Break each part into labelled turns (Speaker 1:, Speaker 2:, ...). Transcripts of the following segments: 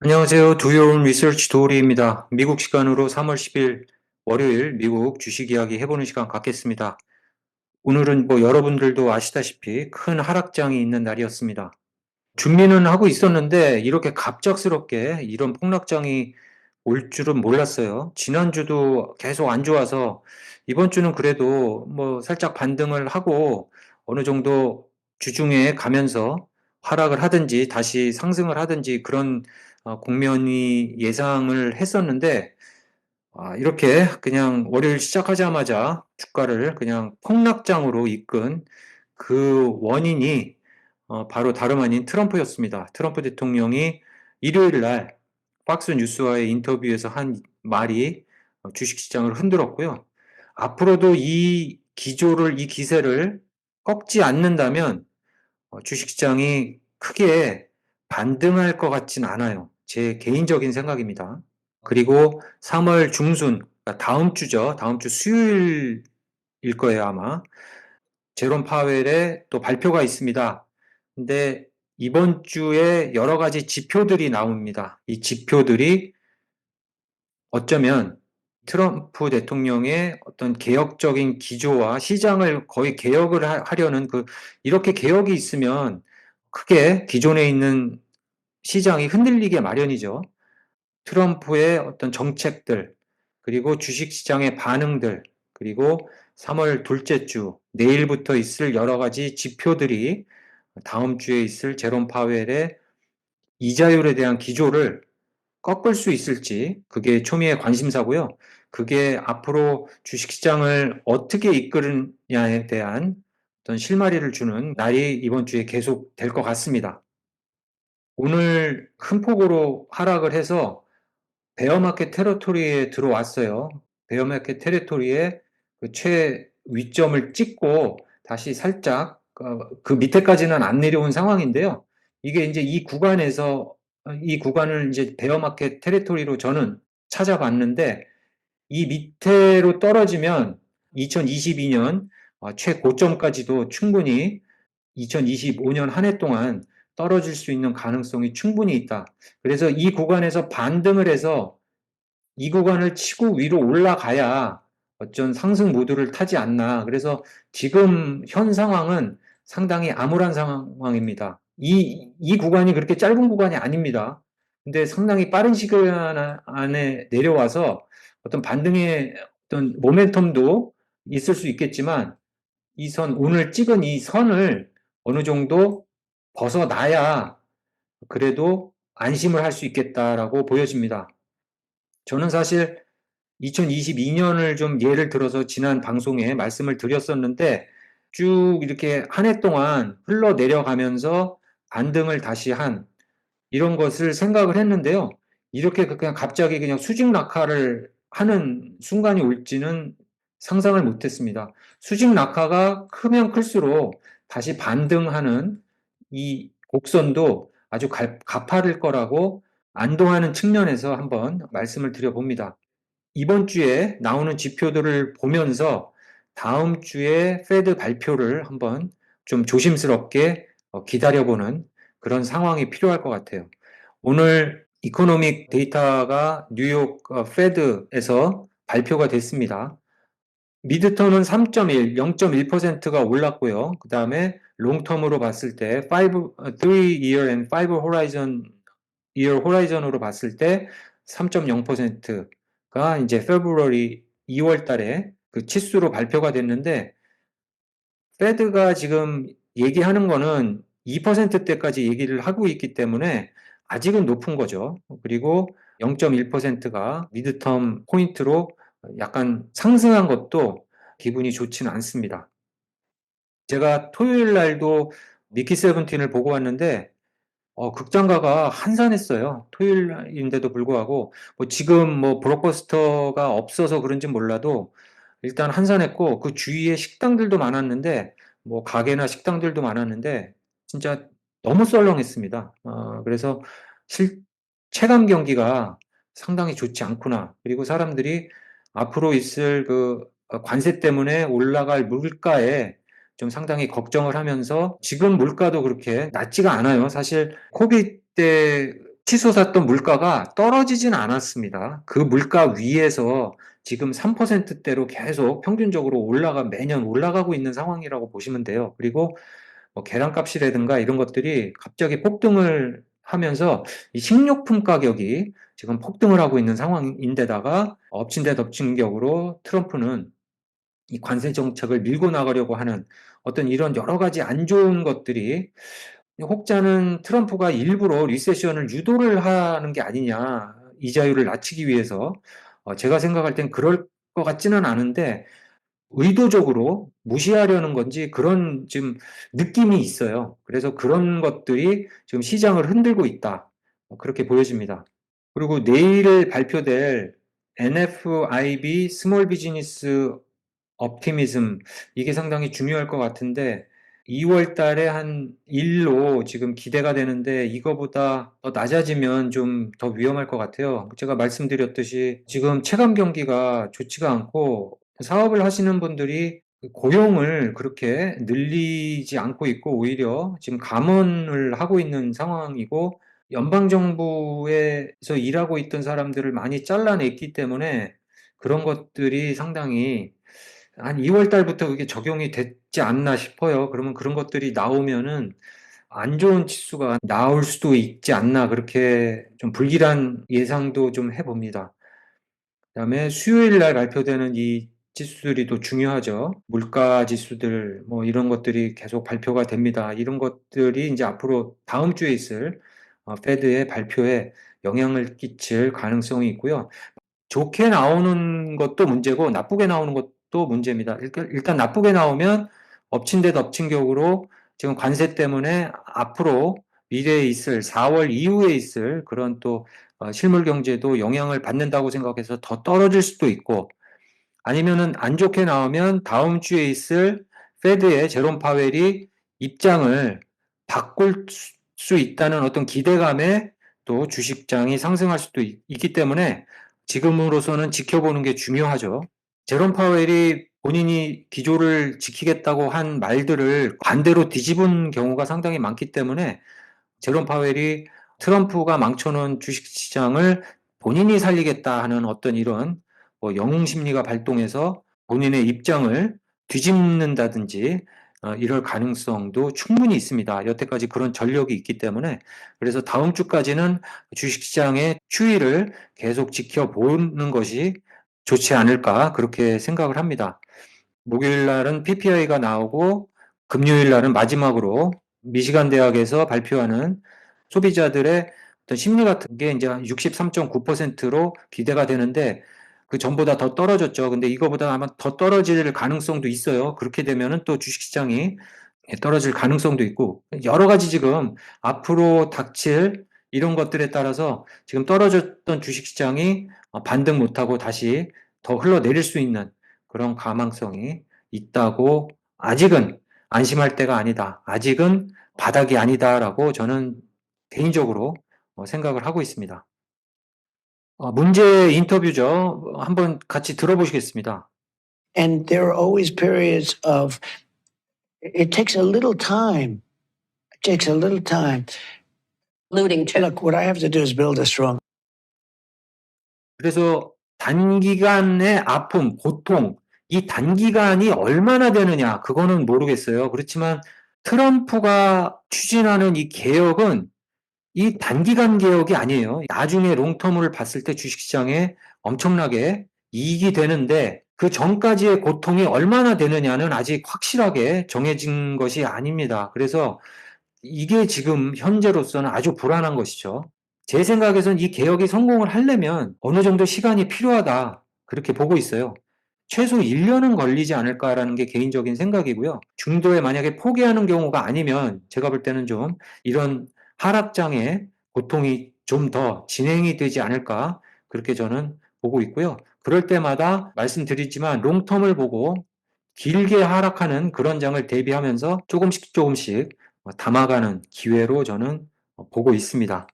Speaker 1: 안녕하세요. 두요온 리서치 도우리입니다. 미국 시간으로 3월 10일 월요일 미국 주식 이야기 해보는 시간 갖겠습니다. 오늘은 여러분들도 아시다시피 큰 하락장이 있는 날이었습니다. 준비는 하고 있었는데 이렇게 갑작스럽게 이런 폭락장이 올 줄은 몰랐어요. 지난주도 계속 안 좋아서 이번 주는 그래도 살짝 반등을 하고 어느 정도 주중에 가면서 하락을 하든지 다시 상승을 하든지 그런 국면이 예상을 했었는데 이렇게 그냥 월요일 시작하자마자 주가를 그냥 폭락장으로 이끈 그 원인이 바로 다름 아닌 트럼프였습니다. 트럼프 대통령이 일요일 날 팍스 뉴스와의 인터뷰에서 한 말이 주식시장을 흔들었고요. 앞으로도 이 기세를 꺾지 않는다면 주식시장이 크게 반등할 것 같진 않아요. 제 개인적인 생각입니다. 그리고 3월 중순, 그러니까 다음 주죠. 다음 주 수요일일 거예요, 아마. 제롬 파웰의 또 발표가 있습니다. 근데 이번 주에 여러 가지 지표들이 나옵니다. 이 지표들이 어쩌면 트럼프 대통령의 어떤 개혁적인 기조와 시장을 거의 개혁을 하려는 이렇게 개혁이 있으면 크게 기존에 있는 시장이 흔들리게 마련이죠. 트럼프의 어떤 정책들, 그리고 주식시장의 반응들, 그리고 3월 둘째 주, 내일부터 있을 여러 가지 지표들이 다음 주에 있을 제롬 파웰의 이자율에 대한 기조를 꺾을 수 있을지, 그게 초미의 관심사고요. 그게 앞으로 주식시장을 어떻게 이끌느냐에 대한 어떤 실마리를 주는 날이 이번 주에 계속 될 것 같습니다. 오늘 큰 폭으로 하락을 해서 베어마켓 테리토리에 들어왔어요. 베어마켓 테리토리에 그 최위점을 찍고 다시 살짝 그 밑에까지는 안 내려온 상황인데요. 이게 이제 이 구간을 이제 베어마켓 테리토리로 저는 찾아봤는데 이 밑으로 떨어지면 2022년 최고점까지도 충분히 2025년 한 해 동안 떨어질 수 있는 가능성이 충분히 있다. 그래서 이 구간에서 반등을 해서 이 구간을 치고 위로 올라가야 어쩐 상승 모드를 타지 않나. 그래서 지금 현 상황은 상당히 암울한 상황입니다. 이 구간이 그렇게 짧은 구간이 아닙니다. 근데 상당히 빠른 시간 안에 내려와서 어떤 반등의 어떤 모멘텀도 있을 수 있겠지만 오늘 찍은 이 선을 어느 정도 벗어나야 그래도 안심을 할 수 있겠다라고 보여집니다. 저는 사실 2022년을 좀 예를 들어서 지난 방송에 말씀을 드렸었는데 쭉 이렇게 한 해 동안 흘러내려가면서 반등을 다시 한 이런 것을 생각을 했는데요. 이렇게 그냥 갑자기 그냥 수직 낙하를 하는 순간이 올지는 상상을 못했습니다. 수직 낙하가 크면 클수록 다시 반등하는 이 곡선도 아주 가파를 거라고 안도하는 측면에서 한번 말씀을 드려봅니다. 이번 주에 나오는 지표들을 보면서 다음 주에 페드 발표를 한번 좀 조심스럽게 기다려보는 그런 상황이 필요할 것 같아요. 오늘 이코노믹 데이터가 뉴욕 페드에서 발표가 됐습니다. 미드텀은 3.1, 0.1%가 올랐고요. 그 다음에 롱텀으로 봤을 때 3 year and 5 horizon year horizon으로 봤을 때 3.0%가 이제 February 2월 달에 그 치수로 발표가 됐는데 페드가 지금 얘기하는 거는 2%대까지 얘기를 하고 있기 때문에 아직은 높은 거죠. 그리고 0.1%가 미드텀 포인트로 약간 상승한 것도 기분이 좋지는 않습니다. 제가 토요일 날도 미키 세븐틴을 보고 왔는데 극장가가 한산했어요. 토요일인데도 불구하고 지금 블록버스터가 없어서 그런지 몰라도 일단 한산했고 그 주위에 식당들도 많았는데 가게나 식당들도 많았는데 진짜 너무 썰렁했습니다. 그래서 실 체감 경기가 상당히 좋지 않구나. 그리고 사람들이 앞으로 있을 관세 때문에 올라갈 물가에 좀 상당히 걱정을 하면서 지금 물가도 그렇게 낮지가 않아요. 사실 코비드 때 치솟았던 물가가 떨어지진 않았습니다. 그 물가 위에서 지금 3%대로 계속 평균적으로 매년 올라가고 있는 상황이라고 보시면 돼요. 그리고 뭐 계란값이라든가 이런 것들이 갑자기 폭등을 하면서 이 식료품 가격이 지금 폭등을 하고 있는 상황인데다가 엎친 데 덮친 격으로 트럼프는 이 관세 정책을 밀고 나가려고 하는 어떤 이런 여러 가지 안 좋은 것들이, 혹자는 트럼프가 일부러 리세션을 유도를 하는 게 아니냐, 이자율을 낮추기 위해서. 제가 생각할 땐 그럴 것 같지는 않은데 의도적으로 무시하려는 건지 그런 지금 느낌이 있어요. 그래서 그런 것들이 지금 시장을 흔들고 있다, 그렇게 보여집니다. 그리고 내일 발표될 NFIB 스몰 비즈니스 옵티미즘, 이게 상당히 중요할 것 같은데 2월 달에 한 1로 지금 기대가 되는데 이거보다 더 낮아지면 좀 더 위험할 것 같아요. 제가 말씀드렸듯이 지금 체감 경기가 좋지가 않고 사업을 하시는 분들이 고용을 그렇게 늘리지 않고 있고 오히려 지금 감원을 하고 있는 상황이고, 연방정부에서 일하고 있던 사람들을 많이 잘라냈기 때문에 그런 것들이 상당히 한 2월 달부터 그게 적용이 됐지 않나 싶어요. 그러면 그런 것들이 나오면은 안 좋은 지수가 나올 수도 있지 않나, 그렇게 좀 불길한 예상도 좀 해봅니다. 그다음에 수요일 날 발표되는 이 지수들이 또 중요하죠. 물가 지수들 뭐 이런 것들이 계속 발표가 됩니다. 이런 것들이 이제 앞으로 다음 주에 있을 페드의 발표에 영향을 끼칠 가능성이 있고요. 좋게 나오는 것도 문제고 나쁘게 나오는 것도 문제입니다. 일단 나쁘게 나오면 엎친 데 덮친 격으로 지금 관세 때문에 앞으로 미래에 있을 4월 이후에 있을 그런 또 실물 경제도 영향을 받는다고 생각해서 더 떨어질 수도 있고, 아니면은 안 좋게 나오면 다음 주에 있을 페드의 제롬 파웰이 입장을 바꿀 수 있다는 어떤 기대감에 또 주식장이 상승할 수도 있기 때문에 지금으로서는 지켜보는 게 중요하죠. 제롬 파웰이 본인이 기조를 지키겠다고 한 말들을 반대로 뒤집은 경우가 상당히 많기 때문에 제롬 파웰이 트럼프가 망쳐놓은 주식시장을 본인이 살리겠다 하는 어떤 이런 영웅 심리가 발동해서 본인의 입장을 뒤집는다든지 이럴 가능성도 충분히 있습니다. 여태까지 그런 전력이 있기 때문에. 그래서 다음 주까지는 주식시장의 추이를 계속 지켜보는 것이 좋지 않을까, 그렇게 생각을 합니다. 목요일 날은 PPI가 나오고 금요일 날은 마지막으로 미시간 대학에서 발표하는 소비자들의 어떤 심리 같은 게 이제 63.9%로 기대가 되는데 그 전보다 더 떨어졌죠. 근데 이거보다 아마 더 떨어질 가능성도 있어요. 그렇게 되면은 또 주식시장이 떨어질 가능성도 있고, 여러 가지 지금 앞으로 닥칠 이런 것들에 따라서 지금 떨어졌던 주식시장이 반등 못하고 다시 더 흘러내릴 수 있는 그런 가망성이 있다고, 아직은 안심할 때가 아니다, 아직은 바닥이 아니다라고 저는 개인적으로 생각을 하고 있습니다. 문제 인터뷰죠. 한번 같이 들어보시겠습니다.
Speaker 2: And there are always periods of, it takes a little time. It takes a little time.
Speaker 3: alluding to.
Speaker 2: Look, what I have to do is build a strong.
Speaker 1: 그래서 단기간의 아픔, 고통, 이 단기간이 얼마나 되느냐, 그거는 모르겠어요. 그렇지만 트럼프가 추진하는 이 개혁은 이 단기간 개혁이 아니에요. 나중에 롱텀을 봤을 때 주식시장에 엄청나게 이익이 되는데 그 전까지의 고통이 얼마나 되느냐는 아직 확실하게 정해진 것이 아닙니다. 그래서 이게 지금 현재로서는 아주 불안한 것이죠. 제 생각에선 이 개혁이 성공을 하려면 어느 정도 시간이 필요하다, 그렇게 보고 있어요. 최소 1년은 걸리지 않을까라는 게 개인적인 생각이고요. 중도에 만약에 포기하는 경우가 아니면 제가 볼 때는 좀 이런 하락장의 고통이 좀 더 진행이 되지 않을까, 그렇게 저는 보고 있고요. 그럴 때마다 말씀드리지만 롱텀을 보고 길게 하락하는 그런 장을 대비하면서 조금씩 조금씩 담아가는 기회로 저는 보고 있습니다.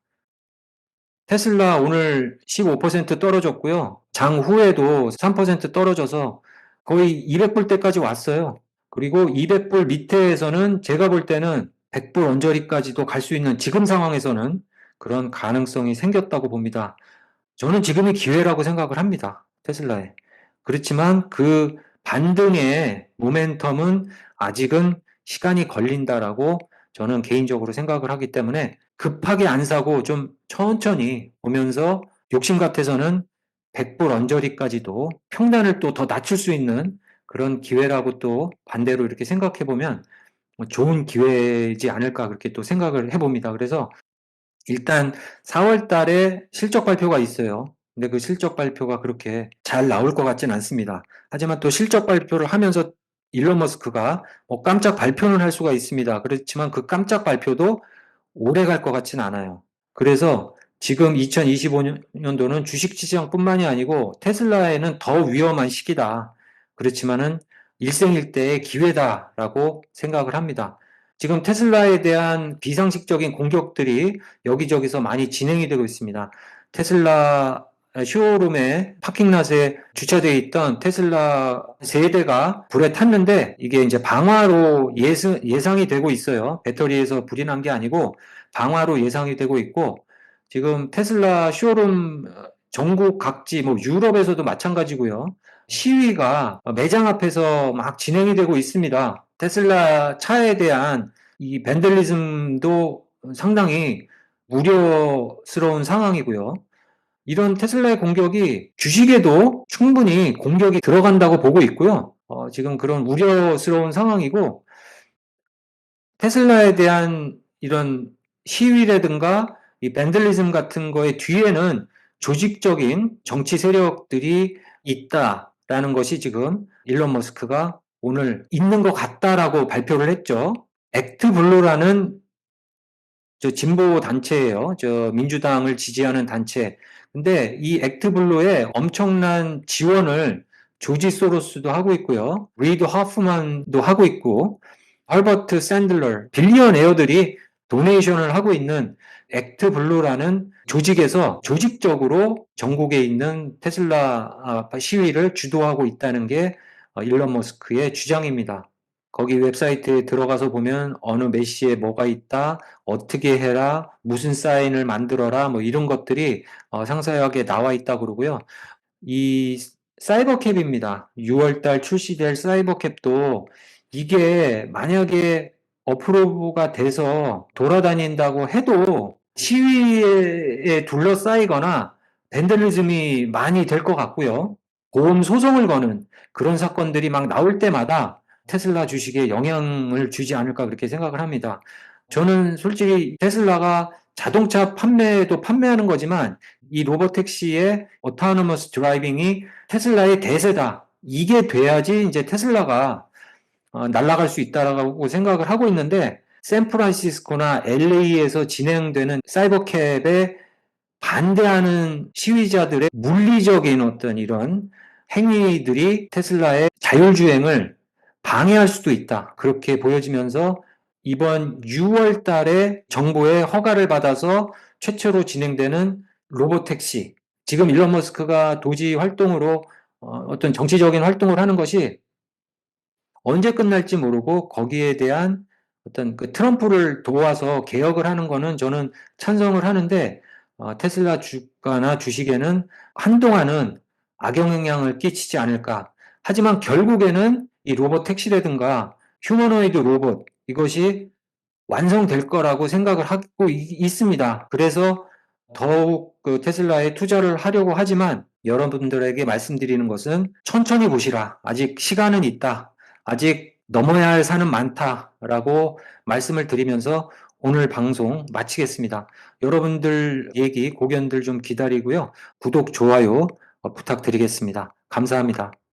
Speaker 1: 테슬라 오늘 15% 떨어졌고요. 장 후에도 3% 떨어져서 거의 200불대까지 왔어요. 그리고 200불 밑에에서는 제가 볼 때는 100불 언저리까지도 갈 수 있는 지금 상황에서는 그런 가능성이 생겼다고 봅니다. 저는 지금이 기회라고 생각을 합니다. 테슬라에. 그렇지만 그 반등의 모멘텀은 아직은 시간이 걸린다라고 저는 개인적으로 생각을 하기 때문에 급하게 안 사고 좀 천천히 보면서 욕심 같아서는 100불 언저리까지도 평단을 또 더 낮출 수 있는 그런 기회라고 또 반대로 이렇게 생각해 보면 좋은 기회이지 않을까 그렇게 또 생각을 해봅니다. 그래서 일단 4월 달에 실적 발표가 있어요. 근데 그 실적 발표가 그렇게 잘 나올 것 같진 않습니다. 하지만 또 실적 발표를 하면서 일론 머스크가 뭐 깜짝 발표는 할 수가 있습니다. 그렇지만 그 깜짝 발표도 오래 갈 것 같진 않아요. 그래서 지금 2025년도는 주식시장뿐만이 아니고 테슬라에는 더 위험한 시기다. 그렇지만은 일생일대의 기회다라고 생각을 합니다. 지금 테슬라에 대한 비상식적인 공격들이 여기저기서 많이 진행이 되고 있습니다. 테슬라 쇼룸에 파킹랏에 주차되어 있던 테슬라 세 대가 불에 탔는데 이게 이제 방화로 예상이 되고 있어요. 배터리에서 불이 난 게 아니고 방화로 예상이 되고 있고 지금 테슬라 쇼룸 전국 각지 뭐 유럽에서도 마찬가지고요. 시위가 매장 앞에서 막 진행이 되고 있습니다. 테슬라 차에 대한 이 밴들리즘도 상당히 우려스러운 상황이고요. 이런 테슬라의 공격이 주식에도 충분히 공격이 들어간다고 보고 있고요. 지금 그런 우려스러운 상황이고, 테슬라에 대한 이런 시위라든가 이 밴들리즘 같은 거의 뒤에는 조직적인 정치 세력들이 있다라는 것이 지금 일론 머스크가 오늘 있는 것 같다라고 발표를 했죠. 액트 블루라는 저 진보 단체예요. 저 민주당을 지지하는 단체. 근데 이 액트 블루에 엄청난 지원을 조지 소로스도 하고 있고요. 리드 하프만도 하고 있고, 알버트 샌들러, 빌리언에어들이 도네이션을 하고 있는 액트 블루라는 조직에서 조직적으로 전국에 있는 테슬라 시위를 주도하고 있다는 게 일론 머스크의 주장입니다. 거기 웹사이트에 들어가서 보면 어느 메시에 뭐가 있다, 어떻게 해라, 무슨 사인을 만들어라, 뭐 이런 것들이 상세하게 나와 있다 그러고요. 이 사이버캡입니다. 6월달 출시될 사이버캡도 이게 만약에 어프로브가 돼서 돌아다닌다고 해도 시위에 둘러싸이거나 밴들리즘이 많이 될 것 같고요. 보험 소송을 거는 그런 사건들이 막 나올 때마다 테슬라 주식에 영향을 주지 않을까 그렇게 생각을 합니다. 저는 솔직히 테슬라가 자동차 판매도 판매하는 거지만 이 로보택시의 오토노머스 드라이빙이 테슬라의 대세다. 이게 돼야지 이제 테슬라가 날아갈 수 있다라고 생각을 하고 있는데 샌프란시스코나 LA에서 진행되는 사이버캡에 반대하는 시위자들의 물리적인 어떤 이런 행위들이 테슬라의 자율주행을 방해할 수도 있다. 그렇게 보여지면서 이번 6월 달에 정부의 허가를 받아서 최초로 진행되는 로보택시. 지금 일론 머스크가 도지 활동으로 어떤 정치적인 활동을 하는 것이 언제 끝날지 모르고 거기에 대한 어떤 그 트럼프를 도와서 개혁을 하는 거는 저는 찬성을 하는데 테슬라 주가나 주식에는 한동안은 악영향을 끼치지 않을까. 하지만 결국에는 이 로봇 택시라든가 휴머노이드 로봇 이것이 완성될 거라고 생각을 하고 있습니다. 그래서 더욱 그 테슬라에 투자를 하려고 하지만 여러분들에게 말씀드리는 것은 천천히 보시라. 아직 시간은 있다. 아직 넘어야 할 산은 많다라고 말씀을 드리면서 오늘 방송 마치겠습니다. 여러분들 얘기, 고견들 좀 기다리고요. 구독, 좋아요 부탁드리겠습니다. 감사합니다.